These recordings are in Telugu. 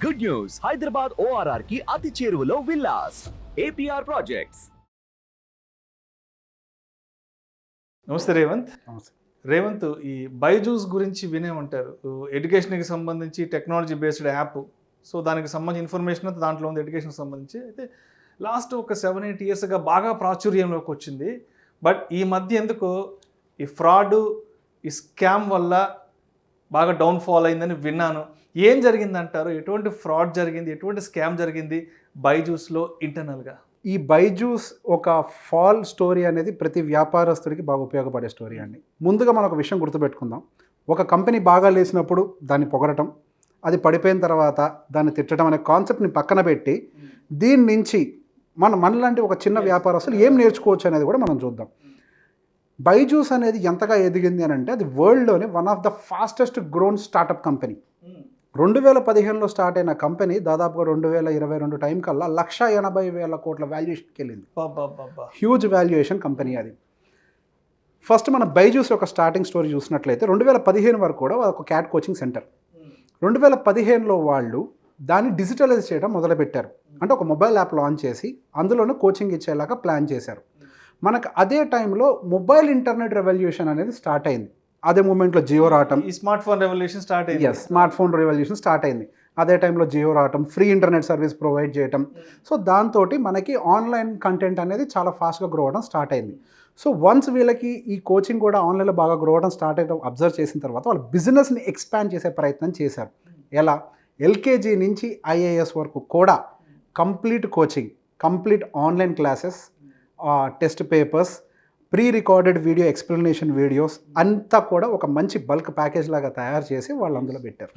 గుడ్ న్యూస్, హైదరాబాద్ ORR కి అతి చేరువలో విల్లాస్ APR ప్రాజెక్ట్స్. నమస్తే రేవంత్. రేవంత్, ఈ బైజూస్ గురించి వినే ఉంటారు. ఎడ్యుకేషన్కి సంబంధించి టెక్నాలజీ బేస్డ్ యాప్. సో దానికి సంబంధించి ఇన్ఫర్మేషన్ అంతా దాంట్లో ఉంది ఎడ్యుకేషన్కి సంబంధించి. అయితే లాస్ట్ ఒక 7-8 ఇయర్స్గా బాగా ప్రాచుర్యంలోకి వచ్చింది. బట్ ఈ మధ్య ఎందుకో ఈ ఫ్రాడ్, ఈ స్కామ్ వల్ల బాగా డౌన్ఫాల్ అయిందని విన్నాను. ఏం జరిగిందంటారు? ఎటువంటి ఫ్రాడ్ జరిగింది, ఎటువంటి స్కామ్ జరిగింది బైజూస్లో ఇంటర్నల్గా? ఈ బైజూస్ ఒక ఫాల్ స్టోరీ అనేది ప్రతి వ్యాపారస్తుడికి బాగా ఉపయోగపడే స్టోరీ అండి. ముందుగా మనం ఒక విషయం గుర్తుపెట్టుకుందాం. ఒక కంపెనీ బాగా లేచినప్పుడు దాన్ని పొగడటం, అది పడిపోయిన తర్వాత దాన్ని తిట్టడం అనే కాన్సెప్ట్ని పక్కన పెట్టి దీని నుంచి మనలాంటి ఒక చిన్న వ్యాపారస్తులు ఏం నేర్చుకోవచ్చు అనేది కూడా మనం చూద్దాం. బైజూస్ అనేది ఎంతగా ఎదిగింది అని అంటే అది వరల్డ్లోనే one of the fastest grown startup company. 2015లో స్టార్ట్ అయిన కంపెనీ దాదాపుగా 2022 టైం కల్లా 1,80,000 కోట్ల వాల్యుయేషన్కి వెళ్ళింది. హ్యూజ్ వాల్యుయేషన్ కంపెనీ అది. ఫస్ట్ మన బైజూస్ యొక్క స్టార్టింగ్ స్టోరీ చూసినట్లయితే 2015 వరకు కూడా ఒక క్యాట్ కోచింగ్ సెంటర్. 2015లో వాళ్ళు దాన్ని డిజిటలైజ్ చేయడం మొదలుపెట్టారు. అంటే ఒక మొబైల్ యాప్ లాంచ్ చేసి అందులోనే కోచింగ్ ఇచ్చేలాగా ప్లాన్ చేశారు. మనకు అదే టైంలో మొబైల్ ఇంటర్నెట్ రెవల్యూషన్ అనేది స్టార్ట్ అయింది. అదే మూమెంట్లో జియో రావటం, ఈ స్మార్ట్ ఫోన్ రెవల్యూషన్ స్టార్ట్ అయింది. స్మార్ట్ ఫోన్ రెవల్యూషన్ స్టార్ట్ అయింది. అదే టైంలో జియో రావటం, ఫ్రీ ఇంటర్నెట్ సర్వీస్ ప్రొవైడ్ చేయటం. సో దాంతో మనకి ఆన్లైన్ కంటెంట్ అనేది చాలా ఫాస్ట్గా గ్రో అవ్వడం స్టార్ట్ అయింది. సో వన్స్ వీళ్ళకి ఈ కోచింగ్ కూడా ఆన్లైన్లో బాగా గ్రో అవ్వడం స్టార్ట్ అయ్యడం అబ్జర్వ్ చేసిన తర్వాత వాళ్ళు బిజినెస్ని ఎక్స్పాండ్ చేసే ప్రయత్నం చేశారు. ఎలా? ఎల్కేజీ నుంచి ఐఏఎస్ వరకు కూడా complete coaching, complete online classes, test papers, pre recorded video explanation videos అంతా కూడా ఒక మంచి బల్క్ ప్యాకేజ్ లాగా తయారు చేసి వాళ్ళు అందులో పెట్టారు.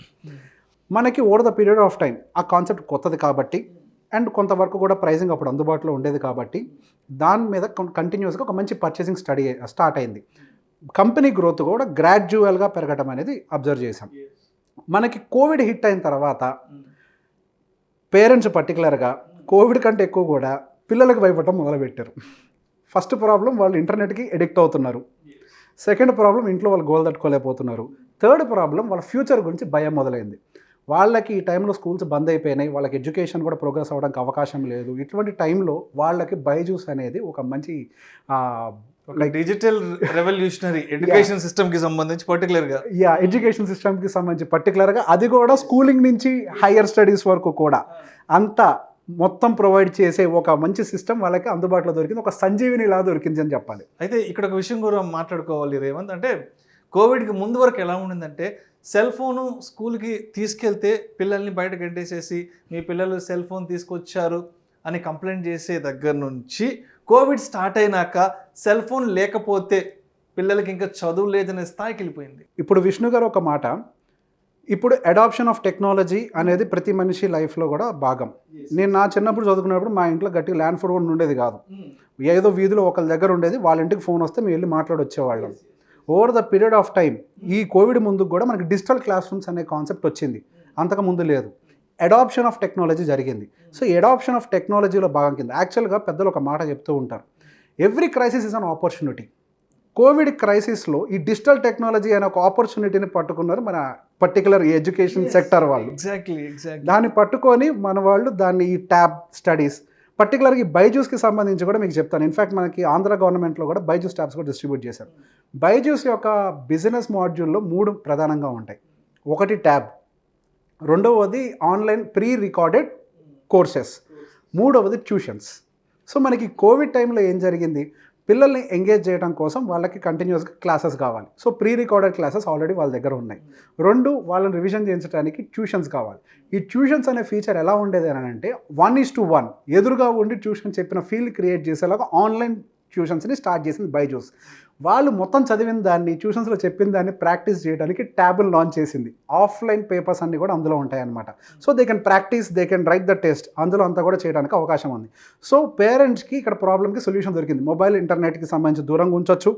మనకి over the period of time ఆ కాన్సెప్ట్ కొత్తది కాబట్టి అండ్ కొంతవరకు కూడా ప్రైజింగ్ అప్పుడు అందుబాటులో ఉండేది కాబట్టి దాని మీద కంటిన్యూస్గా ఒక మంచి పర్చేసింగ్ స్టార్ట్ అయింది. కంపెనీ గ్రోత్ కూడా గ్రాడ్యువల్గా పెరగడం అనేది అబ్జర్వ్ చేశాం. మనకి కోవిడ్ హిట్ అయిన తర్వాత పేరెంట్స్ పర్టికులర్గా కోవిడ్ కంటే ఎక్కువ కూడా పిల్లలకు భయపడటం మొదలుపెట్టారు. ఫస్ట్ ప్రాబ్లం, వాళ్ళు ఇంటర్నెట్కి ఎడిక్ట్ అవుతున్నారు. సెకండ్ ప్రాబ్లం, ఇంట్లో వాళ్ళు గోల్ తట్టుకోలేకపోతున్నారు. థర్డ్ ప్రాబ్లం, వాళ్ళ ఫ్యూచర్ గురించి భయం మొదలైంది. వాళ్ళకి ఈ టైంలో స్కూల్స్ బంద్ అయిపోయినాయి, వాళ్ళకి ఎడ్యుకేషన్ కూడా ప్రోగ్రెస్ అవ్వడానికి అవకాశం లేదు. ఇటువంటి టైంలో వాళ్ళకి బైజూస్ అనేది ఒక మంచి డిజిటల్ రెవల్యూషనరీ ఎడ్యుకేషన్ సిస్టమ్కి సంబంధించి పర్టికులర్గా ఎడ్యుకేషన్ సిస్టమ్కి సంబంధించి పర్టికులర్గా అది కూడా స్కూలింగ్ నుంచి హయ్యర్ స్టడీస్ వరకు కూడా అంతా మొత్తం ప్రొవైడ్ చేసే ఒక మంచి సిస్టమ్ వాళ్ళకి అందుబాటులో దొరికింది. ఒక సంజీవిని ఇలా దొరికింది అని చెప్పాలి. అయితే ఇక్కడ ఒక విషయం కూడా మాట్లాడుకోవాలి రేవంత్. అంటే కోవిడ్కి ముందు వరకు ఎలా ఉండిందంటే సెల్ ఫోను స్కూల్కి తీసుకెళ్తే పిల్లల్ని బయట గంటేసేసి మీ పిల్లలు సెల్ ఫోన్ తీసుకొచ్చారు అని కంప్లైంట్ చేసే దగ్గర నుంచి కోవిడ్ స్టార్ట్ అయినాక సెల్ ఫోన్ లేకపోతే పిల్లలకి ఇంకా చదువు లేదనే స్థాయికి వెళ్ళిపోయింది. ఇప్పుడు విష్ణు గారు ఒక మాట, ఇప్పుడు అడాప్షన్ ఆఫ్ టెక్నాలజీ అనేది ప్రతి మనిషి లైఫ్లో కూడా భాగం. నేను నా చిన్నప్పుడు చదువుకున్నప్పుడు మా ఇంట్లో గట్టి ల్యాండ్ ఫోన్ ఉండేది కాదు. ఏదో వీధిలో ఒకరి దగ్గర ఉండేది, వాళ్ళ ఇంటికి ఫోన్ వస్తే మేము వెళ్ళి మాట్లాడొచ్చేవాళ్ళం. Over the period of time ఈ కోవిడ్ ముందుకు కూడా మనకి డిజిటల్ క్లాస్ రూమ్స్ అనే కాన్సెప్ట్ వచ్చింది. అంతకు ముందు లేదు. అడాప్షన్ ఆఫ్ టెక్నాలజీ జరిగింది. సో అడాప్షన్ ఆఫ్ టెక్నాలజీలో భాగం కింద యాక్చువల్గా పెద్దలు ఒక మాట చెప్తూ ఉంటారు, every crisis is an opportunity. Covid క్రైసిస్లో ఈ డిజిటల్ టెక్నాలజీ అనే ఒక ఆపర్చునిటీని పట్టుకున్నారు మన పర్టికులర్ ఎడ్యుకేషన్ సెక్టర్ వాళ్ళు. ఎగ్జాక్ట్లీ దాన్ని పట్టుకొని మన వాళ్ళు దాన్ని ఈ ట్యాబ్ స్టడీస్ పర్టికులర్గా ఈ బైజూస్కి సంబంధించి కూడా మీకు చెప్తాను. ఇన్ఫ్యాక్ట్ మనకి ఆంధ్ర గవర్నమెంట్లో కూడా బైజూస్ ట్యాబ్స్ కూడా డిస్ట్రిబ్యూట్ చేశారు. బైజూస్ యొక్క బిజినెస్ మాడ్యూల్లో 3 ప్రధానంగా ఉంటాయి. ఒకటి ట్యాబ్, రెండవది ఆన్లైన్ ప్రీ రికార్డెడ్ కోర్సెస్, మూడవది ట్యూషన్స్. సో మనకి కోవిడ్ టైంలో ఏం జరిగింది, పిల్లల్ని ఎంగేజ్ చేయడం కోసం వాళ్ళకి కంటిన్యూస్గా క్లాసెస్ కావాలి. So pre recorded classes already వాళ్ళ దగ్గర ఉన్నాయి. 2 వాళ్ళని రివిజన్ చేయించడానికి ట్యూషన్స్ కావాలి. ఈ ట్యూషన్స్ అనే ఫీచర్ ఎలా ఉండేది అని అంటే 1:1 ఎదురుగా ఉండి ట్యూషన్ చెప్పిన ఫీల్ క్రియేట్ చేసేలాగా ఆన్లైన్ ట్యూషన్స్ని స్టార్ట్ చేసింది బైజూస్. వాళ్ళు మొత్తం చదివిన దాన్ని, ట్యూషన్స్లో చెప్పిన దాన్ని ప్రాక్టీస్ చేయడానికి ట్యాబులు లాంచ్ చేసింది. ఆఫ్లైన్ పేపర్స్ అన్నీ కూడా అందులో ఉంటాయన్నమాట. So they can practice, they can write the test, అందులో అంతా కూడా చేయడానికి అవకాశం ఉంది. సో పేరెంట్స్కి ఇక్కడ ప్రాబ్లమ్కి సొల్యూషన్ దొరికింది. మొబైల్ ఇంటర్నెట్కి సంబంధించి దూరంగా ఉంచవచ్చు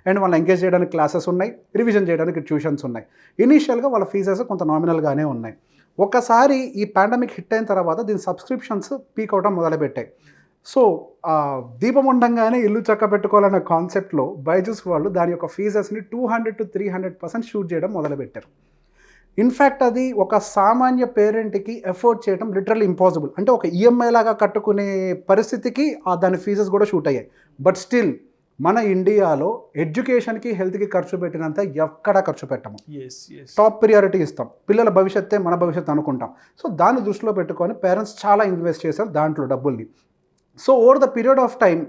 అండ్ వాళ్ళని ఎంగేజ్ చేయడానికి క్లాసెస్ ఉన్నాయి, రివిజన్ చేయడానికి ట్యూషన్స్ ఉన్నాయి. ఇనీషియల్గా వాళ్ళ ఫీజెస్ కొంత నామినల్గానే ఉన్నాయి. ఒకసారి ఈ పాండమిక్ హిట్ అయిన తర్వాత దీని సబ్స్క్రిప్షన్స్ పీక్ అవడం మొదలుపెట్టాయి. సో దీపం ఉండంగానే ఇల్లు చక్క పెట్టుకోవాలన్న కాన్సెప్ట్లో బైజూస్ వాళ్ళు దాని యొక్క ఫీజెస్ని 200 to 300% షూట్ చేయడం మొదలుపెట్టారు. ఇన్ఫ్యాక్ట్ అది ఒక సామాన్య పేరెంట్కి ఎఫోర్డ్ చేయడం లిటరల్లీ ఇంపాసిబుల్. అంటే ఒక ఈఎంఐ లాగా కట్టుకునే పరిస్థితికి దాని ఫీజెస్ కూడా షూట్ అయ్యాయి. బట్ స్టిల్ మన ఇండియాలో ఎడ్యుకేషన్కి హెల్త్కి ఖర్చు పెట్టినంత ఎక్కడ ఖర్చు పెట్టము. టాప్ ప్రియారిటీ ఇస్తాం. పిల్లల భవిష్యత్తే మన భవిష్యత్తు అనుకుంటాం. సో దాన్ని దృష్టిలో పెట్టుకొని పేరెంట్స్ చాలా ఇన్వెస్ట్ చేశారు దాంట్లో డబ్బుల్ని. So over the period of time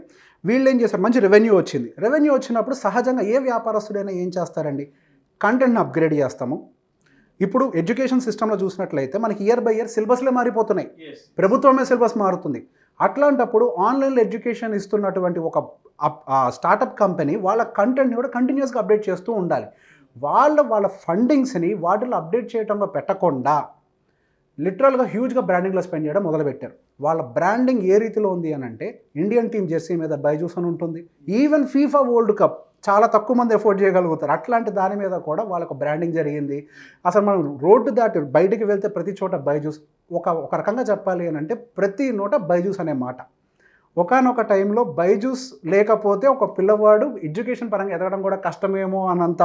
వీళ్ళు ఏం చేశారు, మంచి రెవెన్యూ వచ్చింది. రెవెన్యూ వచ్చినప్పుడు సహజంగా ఏ వ్యాపారస్తుడైనా ఏం చేస్తారండి, కంటెంట్ని అప్గ్రేడ్ చేస్తాము. ఇప్పుడు ఎడ్యుకేషన్ సిస్టంలో చూసినట్లయితే మనకి ఇయర్ బై ఇయర్ సిలబస్లే మారిపోతున్నాయి. ప్రభుత్వమే సిలబస్ మారుతుంది. అట్లాంటప్పుడు ఆన్లైన్లో ఎడ్యుకేషన్ ఇస్తున్నటువంటి ఒక స్టార్టప్ కంపెనీ వాళ్ళ కంటెంట్ని కూడా కంటిన్యూస్గా అప్డేట్ చేస్తూ ఉండాలి. వాళ్ళ ఫండింగ్స్ని వాటిలో అప్డేట్ చేయడంలో పెట్టకుండా లిటరల్గా హ్యూజ్గా బ్రాండింగ్లో స్పెండ్ చేయడం మొదలుపెట్టారు. వాళ్ళ బ్రాండింగ్ ఏ రీతిలో ఉంది అని అంటే ఇండియన్ టీమ్ జెర్సీ మీద బైజూస్ అని ఉంటుంది. ఈవెన్ ఫీఫా వరల్డ్ కప్ చాలా తక్కువ మంది ఎఫోర్డ్ చేయగలుగుతారు. అట్లాంటి దాని మీద కూడా వాళ్ళకు బ్రాండింగ్ జరిగింది. అసలు మనం రోడ్డు దాటి బయటికి వెళ్తే ప్రతి చోట బైజూస్, ఒక రకంగా చెప్పాలి అని అంటే ప్రతి నోట బైజూస్ అనే మాట. ఒకానొక టైంలో బైజూస్ లేకపోతే ఒక పిల్లవాడు ఎడ్యుకేషన్ పరంగా ఎదగడం కూడా కష్టమేమో అన్నంత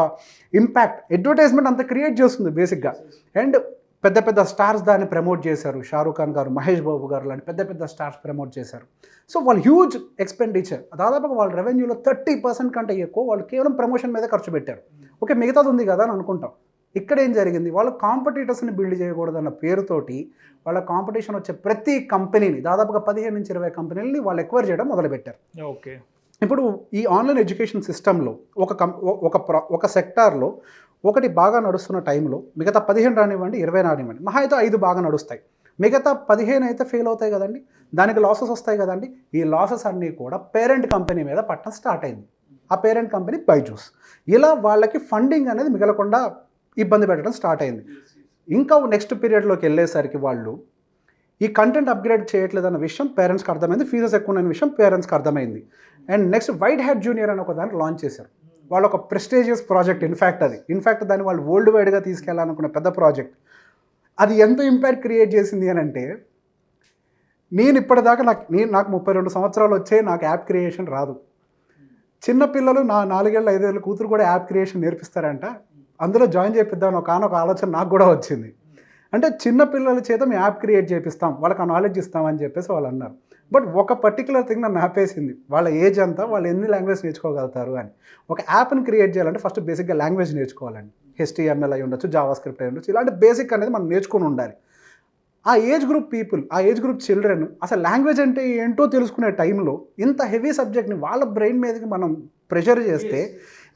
ఇంపాక్ట్ అడ్వర్టైజ్మెంట్ అంత క్రియేట్ చేస్తుంది బేసిక్గా. అండ్ పెద్ద పెద్ద స్టార్స్ దాన్ని ప్రమోట్ చేశారు. షారూఖ్ ఖాన్ గారు, మహేష్ బాబు గారు లాంటి పెద్ద పెద్ద స్టార్స్ ప్రమోట్ చేశారు. సో వాళ్ళు హ్యూజ్ ఎక్స్పెండిచర్, దాదాపుగా వాళ్ళ రెవెన్యూలో 30% కంటే ఎక్కువ వాళ్ళు కేవలం ప్రమోషన్ మీద ఖర్చు పెట్టారు. ఓకే, మిగతాది ఉంది కదా అని అనుకుంటాం. ఇక్కడ ఏం జరిగింది, వాళ్ళు కాంపిటీటర్స్ని బిల్డ్ చేయకూడదన్న పేరుతోటి వాళ్ళ కాంపిటీషన్ వచ్చే ప్రతి కంపెనీని, దాదాపుగా 15 నుంచి 20 కంపెనీలని వాళ్ళు ఎక్వైర్ చేయడం మొదలుపెట్టారు. ఓకే, ఇప్పుడు ఈ ఆన్లైన్ ఎడ్యుకేషన్ సిస్టంలో ఒక సెక్టార్లో ఒకటి బాగా నడుస్తున్న టైంలో మిగతా 15 రానివ్వండి, 20 రానివ్వండి, మహా అయితే 5 బాగా నడుస్తాయి. మిగతా 15 అయితే ఫెయిల్ అవుతాయి కదండి, దానికి లాసెస్ వస్తాయి కదండి. ఈ లాసెస్ అన్నీ కూడా పేరెంట్ కంపెనీ మీద పట్టడం స్టార్ట్ అయింది. ఆ పేరెంట్ కంపెనీ బైజూస్. ఇలా వాళ్ళకి ఫండింగ్ అనేది మిగలకుండా ఇబ్బంది పెట్టడం స్టార్ట్ అయింది. ఇంకా నెక్స్ట్ పీరియడ్లోకి వెళ్ళేసరికి వాళ్ళు ఈ కంటెంట్ అప్గ్రేడ్ చేయట్లేదన్న విషయం పేరెంట్స్కి అర్థమైంది, ఫీజెస్ ఎక్కువ ఉన్న విషయం పేరెంట్స్కి అర్థమైంది. And next white hat junior అని ఒక దాన్ని లాంచ్ చేశారు. వాళ్ళు ఒక ప్రెస్టీజియస్ ప్రాజెక్ట్. ఇన్ఫ్యాక్ట్ దాన్ని వాళ్ళు వరల్డ్ వైడ్గా తీసుకెళ్ళాలనుకున్న పెద్ద ప్రాజెక్ట్. అది ఎంత ఇంపాక్ట్ క్రియేట్ చేసింది అని అంటే, నేను ఇప్పటిదాకా నాకు 32 సంవత్సరాలు వచ్చాయి, నాకు యాప్ క్రియేషన్ రాదు. చిన్నపిల్లలు నా 4 ఏళ్ళ 5 ఏళ్ళ కూతురు కూడా యాప్ క్రియేషన్ నేర్పిస్తారంట. అందులో జాయిన్ చేపిద్దామని ఒక ఆలోచన నాకు కూడా వచ్చింది. అంటే చిన్నపిల్లల చేత మేము యాప్ క్రియేట్ చేపిస్తాం, వాళ్ళకి ఆ నాలెడ్జ్ ఇస్తామని చెప్పేసి వాళ్ళు అన్నారు. బట్ ఒక పర్టికులర్ థింగ్ నన్ను ఆపేసింది, వాళ్ళ ఏజ్ అంతా, వాళ్ళు ఎన్ని లాంగ్వేజ్ నేర్చుకోగలుగుతారు అని. ఒక యాప్ని క్రియేట్ చేయాలంటే ఫస్ట్ బేసిక్గా లాంగ్వేజ్ నేర్చుకోవాలండి. HTML అయి ఉండొచ్చు, జావా స్క్రిప్ట్ అయి ఉండొచ్చు, ఇలాంటి బేసిక్ అనేది మనం నేర్చుకుని ఉండాలి. ఆ ఏజ్ గ్రూప్ పీపుల్, ఆ ఏజ్ గ్రూప్ చిల్డ్రన్ అసలు లాంగ్వేజ్ అంటే ఏంటో తెలుసుకునే టైంలో ఇంత హెవీ సబ్జెక్ట్ని వాళ్ళ బ్రెయిన్ మీదకి మనం ప్రెషర్ చేస్తే,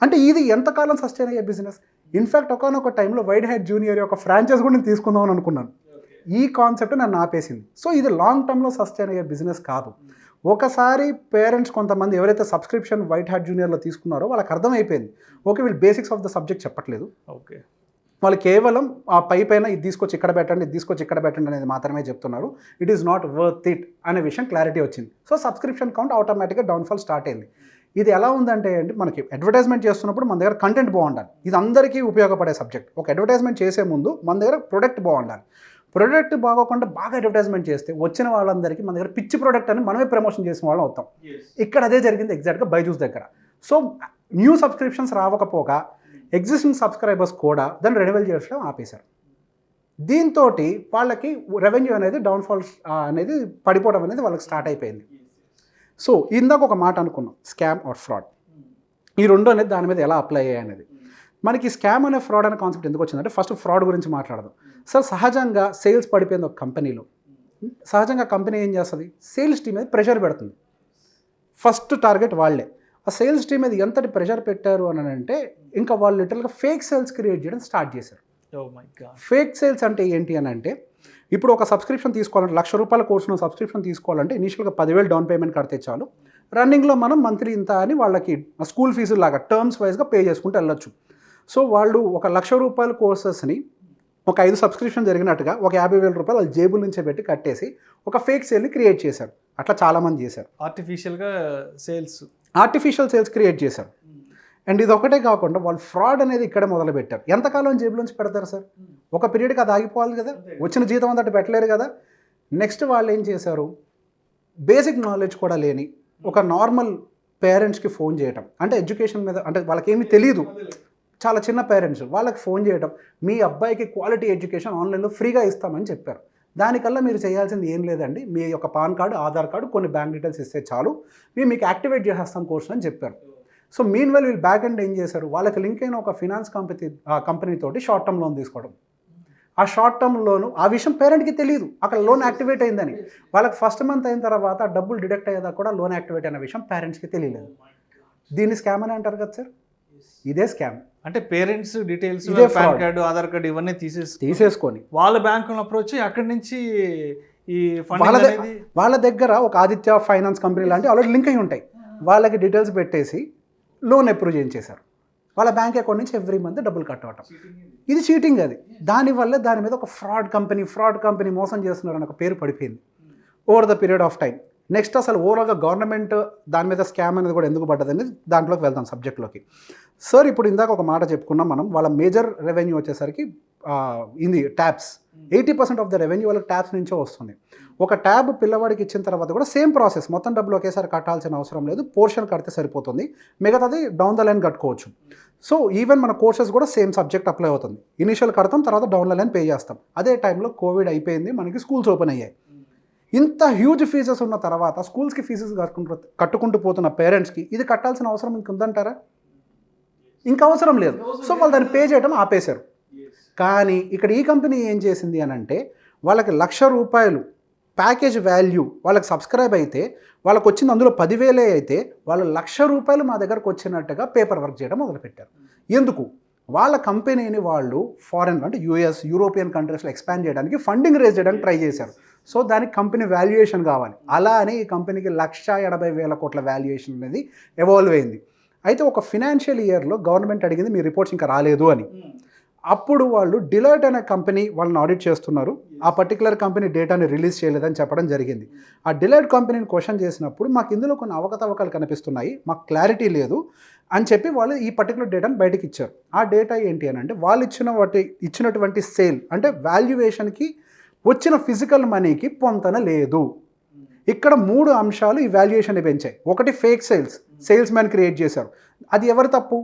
అంటే ఇది ఎంతకాలం సస్టైన్ అయ్యే బిజినెస్. ఇన్ఫ్యాక్ట్ ఒకనొక టైంలో వైట్ హ్యాట్ జూనియర్ యొక్క ఫ్రాంచైజ్ కూడా నేను తీసుకుందామని అనుకున్నాను. ఈ కాన్సెప్ట్ నన్ను ఆపేసింది. సో ఇది లాంగ్ టర్మ్లో సస్టైన్ అయ్యే బిజినెస్ కాదు. ఒకసారి పేరెంట్స్ కొంతమంది ఎవరైతే సబ్స్క్రిప్షన్ వైట్ హ్యాట్ జూనియర్లో తీసుకున్నారో వాళ్ళకి అర్థమైపోయింది, ఓకే వీళ్ళు బేసిక్స్ ఆఫ్ ద సబ్జెక్ట్ చెప్పట్లేదు, ఓకే వాళ్ళు కేవలం ఆ పైన ఇది తీసుకొచ్చి ఇక్కడ పెట్టండి, ఇది తీసుకొచ్చి ఇక్కడ పెట్టండి అనేది మాత్రమే చెప్తున్నారు. It is not worth it అనే విషయం క్లారిటీ వచ్చింది. సో సబ్స్క్రిప్షన్ కౌంట్ ఆటోమేటిక్గా డౌన్ఫాల్ స్టార్ట్ అయింది. ఇది ఎలా ఉందంటే అండి, మనకి అడ్వర్టైజ్మెంట్ చేస్తున్నప్పుడు మన దగ్గర కంటెంట్ బాగుండాలి. ఇది అందరికీ ఉపయోగపడే సబ్జెక్ట్. ఒక అడ్వర్టైజ్మెంట్ చేసే ముందు మన దగ్గర ప్రొడక్ట్ బాగుండాలి. ప్రొడక్ట్ బాగోకుండా బాగా అడ్వర్టైజ్మెంట్ చేస్తే వచ్చిన వాళ్ళందరికీ మన దగ్గర పిచ్చి ప్రొడక్ట్ అని మనమే ప్రమోషన్ చేసిన వాళ్ళం అవుతాం. ఇక్కడ అదే జరిగింది ఎగ్జాక్ట్గా బైజూస్ దగ్గర. సో న్యూ సబ్స్క్రిప్షన్స్ రావకపోగా ఎగ్జిస్టింగ్ సబ్స్క్రైబర్స్ కూడా దాన్ని రెన్యువల్ చేయడం ఆపేశారు. దీంతో వాళ్ళకి రెవెన్యూ అనేది డౌన్ఫాల్ అనేది పడిపోవడం అనేది వాళ్ళకి స్టార్ట్ అయిపోయింది. సో ఇందాక ఒక మాట అనుకున్నాం, స్కామ్ ఆర్ ఫ్రాడ్. ఈ రెండు అనేది దాని మీద ఎలా అప్లై అయ్యాయి అనేది. మనకి స్కామ్ అనే ఫ్రాడ్ అనే కాన్సెప్ట్ ఎందుకు వచ్చిందంటే, ఫస్ట్ ఫ్రాడ్ గురించి మాట్లాడదాం. సార్ సహజంగా సేల్స్ పడిపోయింది ఒక కంపెనీలో. సహజంగా కంపెనీ ఏం చేస్తుంది, సేల్స్ టీమ్ మీద ప్రెషర్ పెడుతుంది. ఫస్ట్ టార్గెట్ వాళ్ళే. ఆ సేల్స్ టీమ్ మీద ఎంతటి ప్రెషర్ పెట్టారు అని అంటే, ఇంకా వాళ్ళు లిటరల్గా ఫేక్ సేల్స్ క్రియేట్ చేయడం స్టార్ట్ చేశారు. ఫేక్ సేల్స్ అంటే ఏంటి అని అంటే, ఇప్పుడు ఒక సబ్స్క్రిప్షన్ తీసుకోవాలంటే ₹1,00,000 కోర్సును సబ్స్క్రిప్షన్ తీసుకోవాలంటే ఇనీషియల్గా 10,000 డౌన్ పేమెంట్ కడితే చాలు, రన్నింగ్లో మనం మంత్లీ ఇంత అని వాళ్ళకి స్కూల్ ఫీజు లాగా టర్మ్స్ వైజ్గా పే చేసుకుంటూ వెళ్ళొచ్చు. సో వాళ్ళు ఒక ₹1,00,000 కోర్సెస్ని ఒక 5 సబ్స్క్రిప్షన్ జరిగినట్టుగా ఒక ₹50,000 వాళ్ళ జేబుల నుంచే పెట్టి కట్టేసి ఒక ఫేక్ సేల్ని క్రియేట్ చేశారు. అట్లా చాలామంది చేశారు. ఆర్టిఫిషియల్ సేల్స్ క్రియేట్ చేశారు. అండ్ ఇది ఒకటే కాకుండా వాళ్ళు ఫ్రాడ్ అనేది ఇక్కడే మొదలుపెట్టారు. ఎంతకాలం జేబులోంచి పెడతారు సార్, ఒక పీరియడ్కి అది ఆగిపోవాలి కదా, వచ్చిన జీతం అంతటి పెట్టలేరు కదా. నెక్స్ట్ వాళ్ళు ఏం చేశారు, బేసిక్ నాలెడ్జ్ కూడా లేని ఒక నార్మల్ పేరెంట్స్కి ఫోన్ చేయటం, అంటే ఎడ్యుకేషన్ మీద అంటే వాళ్ళకేమీ తెలియదు, చాలా చిన్న పేరెంట్స్ వాళ్ళకి ఫోన్ చేయడం, మీ అబ్బాయికి క్వాలిటీ ఎడ్యుకేషన్ ఆన్లైన్లో ఫ్రీగా ఇస్తామని చెప్పారు. దానికల్లా మీరు చేయాల్సింది ఏం లేదండి, మీ యొక్క పాన్ కార్డు, ఆధార్ కార్డు, కొన్ని బ్యాంక్ డీటెయిల్స్ ఇస్తే చాలు, మేము మీకు యాక్టివేట్ చేసేస్తాం కోర్స్ అని చెప్పారు. సో మీన్ వెల్ వీళ్ళు బ్యాక్ అండ్ ఏం చేశారు, వాళ్ళకి లింక్ అయిన ఒక ఫినాన్స్ కంపెనీ తోటి షార్ట్ టర్మ్ లోన్ తీసుకోవడం. ఆ షార్ట్ టర్మ్ లోను ఆ విషయం పేరెంట్కి తెలియదు, అక్కడ లోన్ యాక్టివేట్ అయిందని. వాళ్ళకి ఫస్ట్ మంత్ అయిన తర్వాత డబ్బులు డిడక్ట్ అయ్యేదా కూడా లోన్ యాక్టివేట్ అయిన విషయం పేరెంట్స్కి తెలియలేదు. దీన్ని స్కామ్ అని అంటారు కదా సార్, ఇదే స్కామ్. అంటే పేరెంట్స్ డీటెయిల్స్, ఇదే పాన్ కార్డు, ఆధార్ కార్డు ఇవన్నీ తీసేసుకొని వాళ్ళ బ్యాంకులను అప్రోచ్ అక్కడి నుంచి ఈ వాళ్ళ దగ్గర ఒక ఆదిత్య ఫైనాన్స్ కంపెనీ లాంటి ఆల్రెడీ లింక్ అయి ఉంటాయి, వాళ్ళకి డీటెయిల్స్ పెట్టేసి లోన్ అప్రూవ్ చేయించేశారు. వాళ్ళ బ్యాంక్ అకౌంట్ నుంచి ఎవ్రీ మంత్ డబ్బులు కట్ అవటం. ఇది చీటింగ్. అది దానివల్ల దాని మీద ఒక ఫ్రాడ్ కంపెనీ మోసం చేస్తున్నారని ఒక పేరు పడిపోయింది over the period of time. Next అసలు ఓవరాల్గా గవర్నమెంట్ దాని మీద స్కామ్ అనేది కూడా ఎందుకు పడ్డదని దాంట్లోకి వెళ్తాం సబ్జెక్ట్లోకి. సార్ ఇప్పుడు ఇందాక ఒక మాట చెప్పుకున్నాం మనం, వాళ్ళ మేజర్ రెవెన్యూ వచ్చేసరికి ఇది ట్యాబ్స్. 80% ఆఫ్ ద రెవెన్యూ వాళ్ళకి ట్యాబ్స్ నుంచే వస్తుంది. ఒక ట్యాబ్ పిల్లవాడికి ఇచ్చిన తర్వాత కూడా సేమ్ ప్రాసెస్, మొత్తం డబ్బులు ఒకేసారి కట్టాల్సిన అవసరం లేదు, పోర్షన్ కడితే సరిపోతుంది, మిగతాది డౌన్ ద లైన్ కట్టుకోవచ్చు. సో ఈవెన్ మన కోర్సెస్ కూడా సేమ్ సబ్జెక్ట్ అప్లై అవుతుంది. ఇనిషియల్ కడతాం, తర్వాత డౌన్ ద లైన్ పే చేస్తాం. అదే టైంలో కోవిడ్ అయిపోయింది, మనకి స్కూల్స్ ఓపెన్ అయ్యాయి. ఇంత హ్యూజ్ ఫీజెస్ ఉన్న తర్వాత స్కూల్స్కి ఫీజెస్ కట్టుకుంటూ పోతున్న పేరెంట్స్కి ఇది కట్టాల్సిన అవసరం ఇంకుందంటారా? ఇంకా అవసరం లేదు. సో వాళ్ళు దాన్ని పే చేయడం ఆపేశారు. కానీ ఇక్కడ ఈ కంపెనీ ఏం చేసింది అని అంటే, వాళ్ళకి ₹1,00,000 ప్యాకేజ్ వాల్యూ వాళ్ళకి సబ్స్క్రైబ్ అయితే వాళ్ళకి వచ్చింది అందులో 10,000 అయితే వాళ్ళు ₹1,00,000 మా దగ్గరకు వచ్చినట్టుగా పేపర్ వర్క్ చేయడం మొదలుపెట్టారు. ఎందుకు? వాళ్ళ కంపెనీని వాళ్ళు ఫారెన్ అంటే యూఎస్, యూరోపియన్ కంట్రీస్లో ఎక్స్పాండ్ చేయడానికి ఫండింగ్ రేజ్ చేయడానికి ట్రై చేశారు. సో దానికి కంపెనీ వాల్యుయేషన్ కావాలి. అలా అని ఈ కంపెనీకి 1,80,000 కోట్ల వాల్యుయేషన్ అనేది ఎవాల్వ్ అయింది. అయితే ఒక ఫినాన్షియల్ ఇయర్లో గవర్నమెంట్ అడిగింది మీ రిపోర్ట్స్ ఇంకా రాలేదు అని. అప్పుడు వాళ్ళు డిలాయిట్ అనే కంపెనీ వాళ్ళని ఆడిట్ చేస్తున్నారు, ఆ పర్టికులర్ కంపెనీ డేటాని రిలీజ్ చేయలేదని చెప్పడం జరిగింది. ఆ డిలాయిట్ కంపెనీని క్వశ్చన్ చేసినప్పుడు మాకు ఇందులో కొన్ని అవకతవకలు కనిపిస్తున్నాయి, మాకు క్లారిటీ లేదు అని చెప్పి వాళ్ళు ఈ పర్టికులర్ డేటాని బయటకు ఇచ్చారు. ఆ డేటా ఏంటి అని అంటే, వాళ్ళు ఇచ్చినటువంటి సేల్ అంటే వాల్యుయేషన్కి వచ్చిన ఫిజికల్ మనీకి పొంతన లేదు. ఇక్కడ 3 అంశాలు ఈ వాల్యుయేషన్ పెంచాయి. ఒకటి ఫేక్ సేల్స్ మ్యాన్ క్రియేట్ చేశారు. అది ఎవరి తప్పు?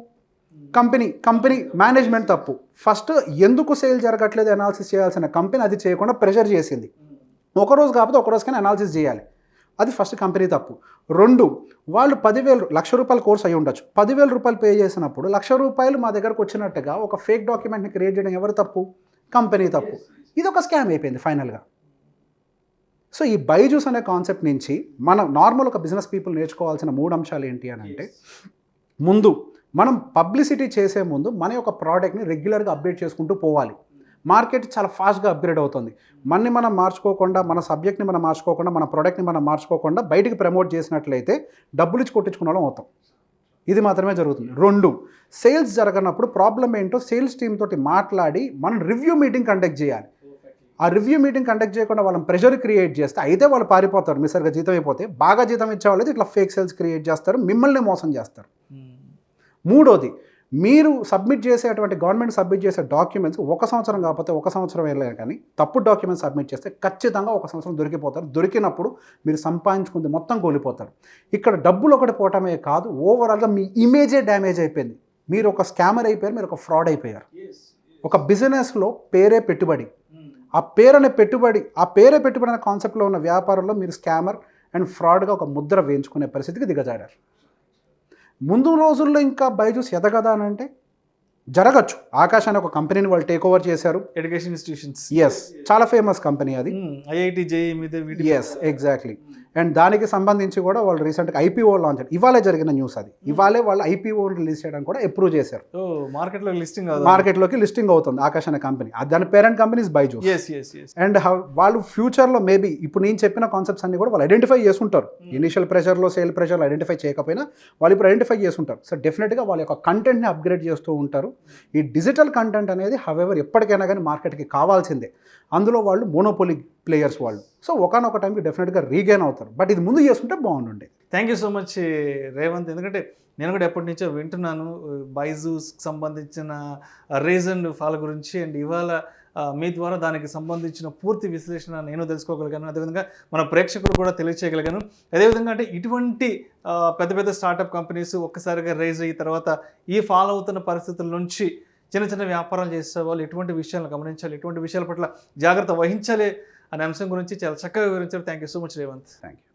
కంపెనీ మేనేజ్మెంట్ తప్పు. ఫస్ట్ ఎందుకు సేల్ జరగట్లేదు అనాలిసిస్ చేయాల్సిన కంపెనీ అది చేయకుండా ప్రెషర్ చేసింది. ఒకరోజు కాకపోతే ఒకరోజుకైనా అనాలిసిస్ చేయాలి, అది ఫస్ట్ కంపెనీ తప్పు. 2, వాళ్ళు ₹10,000 కోర్స్ అయి ఉండొచ్చు, ₹10,000 పే చేసినప్పుడు ₹1,00,000 మా దగ్గరకు వచ్చినట్టుగా ఒక ఫేక్ డాక్యుమెంట్ని క్రియేట్ చేయడం ఎవరు తప్పు? కంపెనీ తప్పు. ఇది ఒక స్కామ్ అయిపోయింది ఫైనల్గా. సో ఈ బైజూస్ అనే కాన్సెప్ట్ నుంచి మనం నార్మల్ ఒక బిజినెస్ పీపుల్ నేర్చుకోవాల్సిన 3 అంశాలు ఏంటి అని అంటే, ముందు మనం పబ్లిసిటీ చేసే ముందు మన యొక్క ప్రోడక్ట్ని రెగ్యులర్గా అప్డేట్ చేసుకుంటూ పోవాలి. మార్కెట్ చాలా ఫాస్ట్గా అప్గ్రేడ్ అవుతుంది. మనం మార్చుకోకుండా, మన సబ్జెక్ట్ని మనం మార్చుకోకుండా, మన ప్రోడక్ట్ని మనం మార్చుకోకుండా బయటికి ప్రమోట్ చేసినట్లయితే డబ్బులు ఇచ్చి కొట్టించుకునే వాళ్ళం అవుతాం. ఇది మాత్రమే జరుగుతుంది. 2, సేల్స్ జరగనప్పుడు ప్రాబ్లం ఏంటో సేల్స్ టీమ్ తోటి మాట్లాడి మనం రివ్యూ మీటింగ్ కండక్ట్ చేయాలి. ఆ రివ్యూ మీటింగ్ కండక్ట్ చేయకుండా వాళ్ళని ప్రెషర్ క్రియేట్ చేస్తే అయితే వాళ్ళు పారిపోతారు. మిసర్గా జీతం అయిపోతే బాగా జీతం ఇచ్చేవాళ్ళు ఇట్లా ఫేక్ సేల్స్ క్రియేట్ చేస్తారు, మిమ్మల్ని మోసం చేస్తారు. 3, మీరు సబ్మిట్ చేసేటువంటి గవర్నమెంట్ సబ్మిట్ చేసే డాక్యుమెంట్స్ 1 సంవత్సరం కాకపోతే 1 సంవత్సరం వెళ్ళారు, కానీ తప్పుడు డాక్యుమెంట్స్ సబ్మిట్ చేస్తే ఖచ్చితంగా 1 సంవత్సరం దొరికిపోతారు. దొరికినప్పుడు మీరు సంపాదించుకుంది మొత్తం కోల్పోతారు. ఇక్కడ డబ్బులు ఒకటి పోవటమే కాదు, ఓవరాల్గా మీ ఇమేజే డ్యామేజ్ అయిపోయింది. మీరు ఒక స్కామర్ అయిపోయారు, మీరు ఒక ఫ్రాడ్ అయిపోయారు. ఒక బిజినెస్లో పేరే పెట్టుబడి, ఆ పేరే పెట్టుబడి అనే కాన్సెప్ట్లో ఉన్న వ్యాపారంలో మీరు స్కామర్ అండ్ ఫ్రాడ్గా ఒక ముద్ర వేయించుకునే పరిస్థితికి దిగజాడారు. ముందు రోజుల్లో ఇంకా బైజూస్ ఎదగదా అని అంటే జరగచ్చు. ఆకాశ్ అనే ఒక కంపెనీని వాళ్ళు టేక్ ఓవర్ చేశారు. ఎడ్యుకేషన్ ఇన్స్టిట్యూషన్స్, ఎస్, చాలా ఫేమస్ కంపెనీ అది. ఐఐటి, జేఈఈ మీద, ఎస్ ఎగ్జాక్ట్లీ. అండ్ దానికి సంబంధించి కూడా వాళ్ళు రీసెంట్గా ఐపీఓ లాంచ్, ఇవాళే జరిగిన న్యూస్ అది. ఇవాళే వాళ్ళు ఐపీఓని రిలీజ్ చేయడానికి కూడా అప్రూవ్ చేశారు. మార్కెట్లోకి లిస్టింగ్ అవుతుంది ఆకాశ్ అనే కంపెనీ. దాని parent company is Byju's. And వాళ్ళు ఫ్యూచర్లో మేబీ ఇప్పుడు నేను చెప్పిన కాన్సెప్ట్స్ అన్ని కూడా వాళ్ళు ఐడెంటిఫై చేసుకుంటారు. ఇనిషియల్ ప్రెషర్లో, సేల్ ప్రెషర్లో ఐడెంటిఫై చేయకపోయినా వాళ్ళు ఇప్పుడు ఐడెంటిఫై చేసుకుంటారు. సో డెఫినెట్గా వాళ్ళ యొక్క కంటెంట్ని అప్గ్రేడ్ చేస్తూ ఉంటారు. ఈ డిజిటల్ కంటెంట్ అనేది హవెవర్ ఎప్పటికైనా కానీ మార్కెట్కి కావాల్సిందే. అందులో వాళ్ళు మోనోపోలీ ప్లేయర్స్ వాళ్ళు. సో ఒకనొక టైంకి డెఫినెట్గా రీగైన్ అవుతారు. బట్ ఇది ముందు చేసుకుంటే బాగుంటుండే. Thank you so much Revanth. ఎందుకంటే నేను కూడా ఎప్పటి నుంచో వింటున్నాను బైజూస్కి సంబంధించిన రీజన్ ఫాల్ గురించి. అండ్ ఇవాళ మీ ద్వారా దానికి సంబంధించిన పూర్తి విశ్లేషణ నేను తెలుసుకోగలిగాను, అదేవిధంగా మన ప్రేక్షకులు కూడా తెలియచేయగలిగాను. అదేవిధంగా అంటే ఇటువంటి పెద్ద పెద్ద స్టార్టప్ కంపెనీస్ ఒక్కసారిగా రైజ్ అయిన తర్వాత ఈ ఫాలో అవుతున్న పరిస్థితుల నుంచి చిన్న చిన్న వ్యాపారాలు చేసే వాళ్ళు ఎటువంటి విషయాలను గమనించాలి, ఎటువంటి విషయాల పట్ల జాగ్రత్త వహించాలి అనే అంశం గురించి చాలా చక్కగా వివరించారు. Thank you so much Revanth. Thank you.